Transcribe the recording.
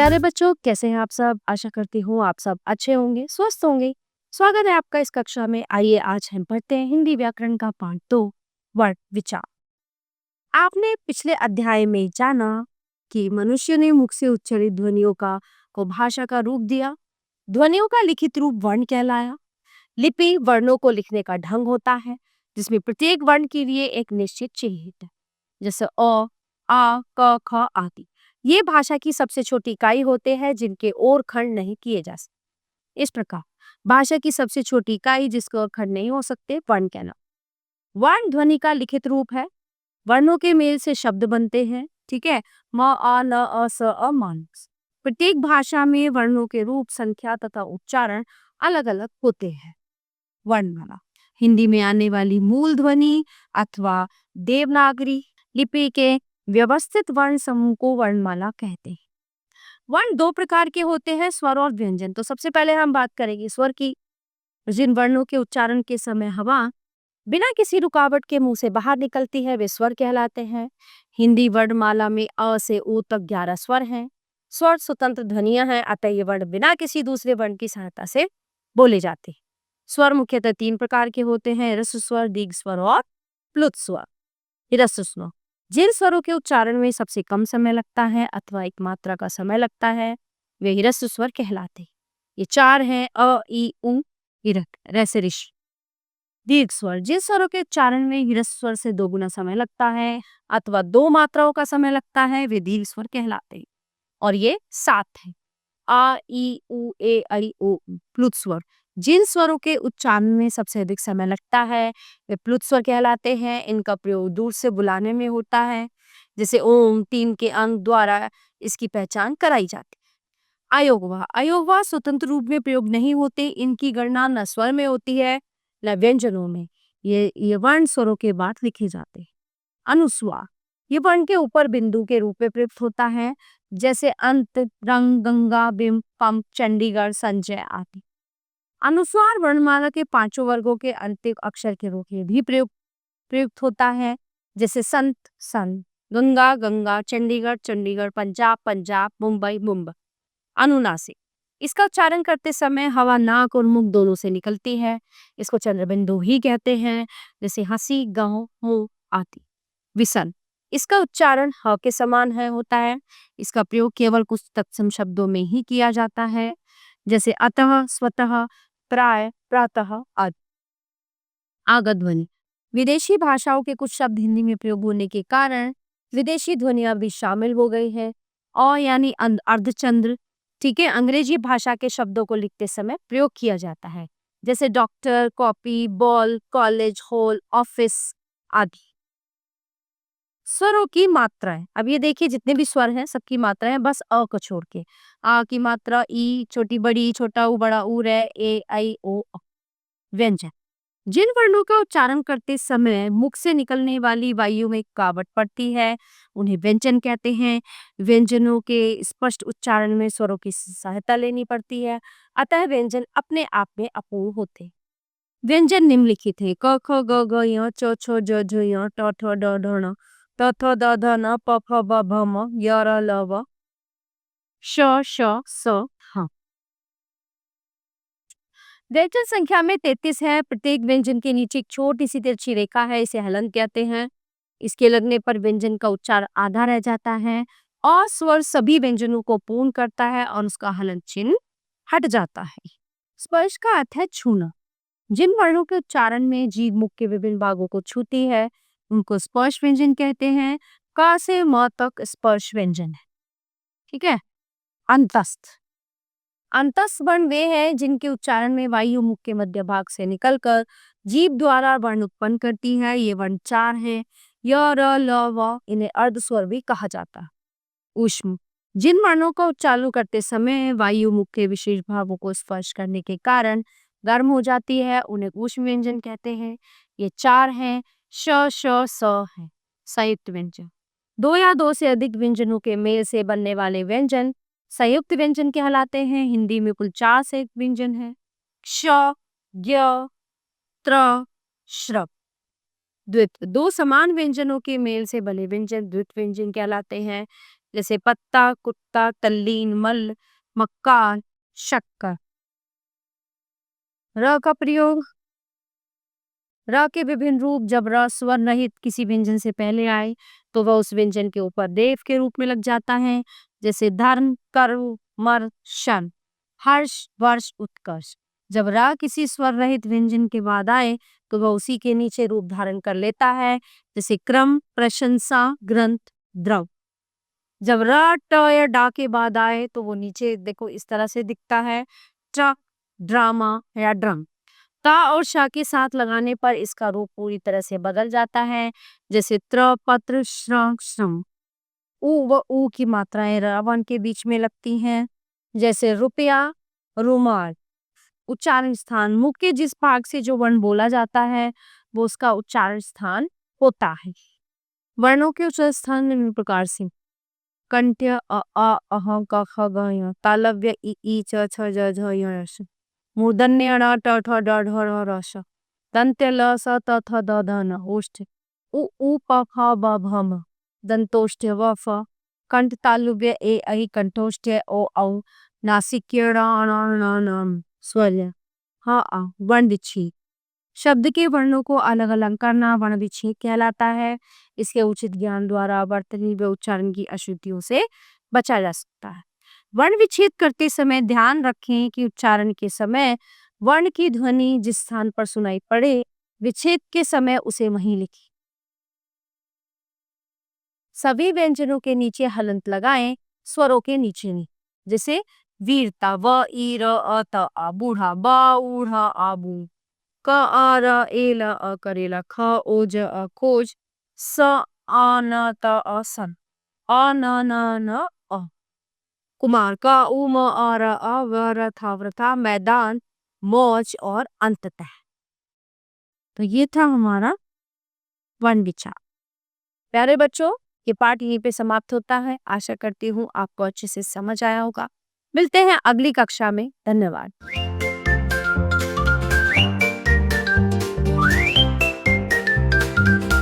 प्यारे बच्चों, कैसे हैं आप सब? आशा करती हूँ आप सब अच्छे होंगे, स्वस्थ होंगे। स्वागत है आपका इस कक्षा में। आइए आज हम पढ़ते हैं हिंदी व्याकरण का पाठ 2, वर्ण विचार। आपने पिछले अध्याय में जाना कि मनुष्य ने मुख से उच्चारित ध्वनियों को भाषा का रूप दिया। ध्वनियों का लिखित रूप वर्ण कहलाया। लिपि वर्णों को लिखने का ढंग होता है, जिसमें प्रत्येक वर्ण के लिए एक निश्चित चिन्ह है, जैसे अ, आ, क, ख आदि। ये भाषा की सबसे छोटी इकाई होते हैं जिनके और खंड नहीं किए जा सकते। इस प्रकार भाषा की सबसे छोटी इकाई जिसके और खंड नहीं हो सकते वर्ण कहना। वर्ण ध्वनि का लिखित रूप है। वर्णों के मेल से शब्द बनते हैं। ठीक है, म आ न अ स अ मानस। प्रत्येक भाषा में वर्णों के रूप, संख्या तथा उच्चारण अलग अलग होते हैं। वर्णमाला हिंदी में आने वाली मूल ध्वनि अथवा देवनागरी लिपि के व्यवस्थित वर्ण समूह को वर्णमाला कहते हैं। वर्ण दो प्रकार के होते हैं, स्वर और व्यंजन। तो सबसे पहले हम बात करेंगे स्वर की। जिन वर्णों के उच्चारण के समय हवा बिना किसी रुकावट के मुंह से बाहर निकलती है वे स्वर कहलाते हैं। हिंदी वर्णमाला में अ से उ तक 11 स्वर हैं। स्वर स्वतंत्र ध्वनियां हैं, अतः ये वर्ण बिना किसी दूसरे वर्ण की सहायता से बोले जाते हैं। स्वर मुख्यतः 3 प्रकार के होते हैं, ह्रस्व स्वर, दीर्घ स्वर और प्लुत स्वर। ह्रस्व स्वर जिन स्वरों के उच्चारण में सबसे कम समय लगता है अथवा एक मात्रा का समय लगता है वे ह्रस्व स्वर कहलाते हैं। ये 4 हैं, अ, ई, उ, इरक, रैसे ऋष। दीर्घ स्वर जिन स्वरों के उच्चारण में ह्रस्व स्वर से 2 गुना समय लगता है अथवा 2 मात्राओं का समय लगता है वे दीर्घ स्वर कहलाते हैं। और ये 7 हैं, आ, ई, उ, ए, ऐ, ओ, उ। प्लुत स्वर जिन स्वरों के उच्चारण में सबसे अधिक समय लगता है वे प्लुत स्वर कहलाते हैं। इनका प्रयोग दूर से बुलाने में होता है, जैसे ओम 3 के अंक द्वारा इसकी पहचान कराई जाती है। अयोगवा अयोगवा स्वतंत्र रूप में प्रयोग नहीं होते। इनकी गणना न स्वर में होती है न व्यंजनों में। ये वर्ण स्वरों के बाद लिखे जाते हैं। अनुस्वार ये वर्ण के ऊपर बिंदु के रूप में प्रयुक्त होता है, जैसे अंत, रंग, गंगा, बिंब, पंप, चंडीगढ़, संजय आदि। अनुस्वार वर्णमाला के 5 वर्गों के अंतिम अक्षर के रूप में भी प्रयुक्त प्रयुक्त होता है, जैसे संत, सन, गंगा, गंगा, चंडीगढ़, चंडीगढ़, पंजाब, पंजाब, मुंबई, मुंबई। अनुनासिक इसका उच्चारण करते समय हवा नाक और मुख दोनों से निकलती है। इसको चंद्रबिंदु ही कहते हैं, जैसे हंसी, गाँव, मुंह आदि। विसर्ग इसका उच्चारण ह के समान है होता है। इसका प्रयोग केवल कुछ तत्सम शब्दों में ही किया जाता है, जैसे अतः, स्वतः, प्राय, प्रातः आदि। आगत ध्वनि विदेशी भाषाओं के कुछ शब्द हिंदी में प्रयोग होने के कारण विदेशी ध्वनियां भी शामिल हो गई है। अ यानी अर्धचंद्र, ठीक है, अंग्रेजी भाषा के शब्दों को लिखते समय प्रयोग किया जाता है, जैसे doctor, copy, ball, college, hall, office आदि। स्वरों की मात्राएं, अब ये देखिए जितने भी स्वर हैं सबकी मात्राएं बस अ को छोड़ के। आ की मात्रा ई, छोटी बड़ी, छोटा ऊ, बड़ा ऊ, रे, ए, ऐ, ओ, औ। व्यंजन जिन वर्णों का उच्चारण करते समय मुख से निकलने वाली वायु में कावट पड़ती है उन्हें व्यंजन कहते हैं। व्यंजनों के स्पष्ट उच्चारण में स्वरों की सहायता लेनी पड़ती है, अतः व्यंजन अपने आप में अपूर्ण होते हैं। व्यंजन निम्नलिखित है, क, ख, ग, घ, य, च, छ, ज, झ, य, ट, ठ, ड, ढ, ण, त, थ, द, ध, न, प, फ, ब, भ, म, य, र, ल, व, श, श, स, ह। व्यंजन संख्या में 33 है। प्रत्येक व्यंजन के नीचे एक छोटी सी तिरछी रेखा है, इसे हलन कहते हैं। इसके लगने पर व्यंजन का उच्चार आधा रह जाता है और स्वर सभी व्यंजनों को पूर्ण करता है और उसका हलन चिन्ह हट जाता है। स्पर्श का अर्थ है छूना। जिन वर्णों के उच्चारण में जीभ मुख के विभिन्न भागों को छूती है उनको स्पर्श व्यंजन कहते हैं। क से म तक स्पर्श व्यंजन है। ठीक है। अंतस्थ अंतस्थ वर्ण वे हैं जिनके उच्चारण में वायु मुख के मध्य भाग से निकलकर जीभ द्वारा वर्ण उत्पन्न करती है। ये वर्ण 4 हैं, य, र, ल, व। इन्हें अर्ध स्वर भी कहा जाता है। ऊष्म जिन वर्णों का उच्चारण करते समय वायु मुख के विशेष भागों को स्पर्श करने के कारण गर्म हो जाती है उन्हें ऊष्म व्यंजन कहते हैं। ये 4 हैं, श, श, स है। संयुक्त व्यंजन 2 या 2 से अधिक व्यंजनों के मेल से बनने वाले व्यंजन संयुक्त व्यंजन कहलाते हैं। हिंदी में कुल 4 संयुक्त व्यंजन हैं, क्ष, ज्ञ, त्र, श्रव। द्वित्व 2 समान व्यंजनों के मेल से बने व्यंजन द्वित्व व्यंजन कहलाते हैं। जैसे पत्ता, कुत्ता, तल्लीन, मल, मक्कार, शक्कर। र का प्रयोग, र के विभिन्न रूप जब र स्वर रहित किसी व्यंजन से पहले आए तो वह उस व्यंजन के ऊपर देव के रूप में लग जाता है। जैसे धर्म, कर्म, मर, शन, हर्ष, वर्ष, उत्कर्ष। जब र किसी स्वर रहित व्यंजन के बाद आए तो वह उसी के नीचे रूप धारण कर लेता है। जैसे क्रम, प्रशंसा, ग्रंथ, द्रव। जब र, ट या डा के बाद आए तो वो नीचे देखो इस तरह से दिखता है, ट्रक, ड्रामा या ड्रम। ता और शा के साथ लगाने पर इसका रूप पूरी तरह से बदल जाता है। जैसे त्र, पत्र, श्र, श्रम। उ व ऊ की मात्राएं रावण के बीच में लगती हैं। जैसे रुपया, रुमाल। उच्चारण स्थान, मुख के जिस भाग से जो वर्ण बोला जाता है वो उसका उच्चारण स्थान होता है। वर्णों के उच्चारण स्थान निम्न प्रकार से: कंठ्य अ आ अह क ख ग घ, तालव्य इ ई च छ ज झ य ष, मूर्धन्य ण ट ठ ड ढ र र ष, दंत्य ल स त थ द ध न, ओष्ठ उ ऊ प फ ब भ म, दंतोष्ठ्य व फ, कंठ तालुव्य ए ऐ, कंठोष्ठ्य ओ औ, नासिक्य ण ण ण न, स्वल्य ह आ, वर्ण विच्छेद। शब्द के वर्णों को अलग अलग करना वर्ण विच्छेद कहलाता है। इसके उचित ज्ञान द्वारा वर्तनी व उच्चारण की अशुद्धियों से बचा जा सकता है। वर्ण विच्छेद करते समय ध्यान रखें कि उच्चारण के समय वर्ण की ध्वनि जिस स्थान पर सुनाई पड़े, विच्छेद के समय उसे वहीं लिखें। सभी व्यंजनों के नीचे हलंत लगाएं, स्वरों के नीचे नहीं। जैसे वीरता, व ई र अ त आ, बूढ़ा, ब ऊढ़ आबू, क आ र ए ल अ करेला, ख ओ ज अ खोज, स आ न त अ सन, अ न न न अ, कुमार, क उ म आ र अ, व र था व्रथा, मैदान, मौज और अंततः। तो ये था हमारा वर्ण विचार। प्यारे बच्चों, ये पाठ यहीं पे समाप्त होता है। आशा करती हूँ आपको अच्छे से समझ आया होगा। मिलते हैं अगली कक्षा में। धन्यवाद।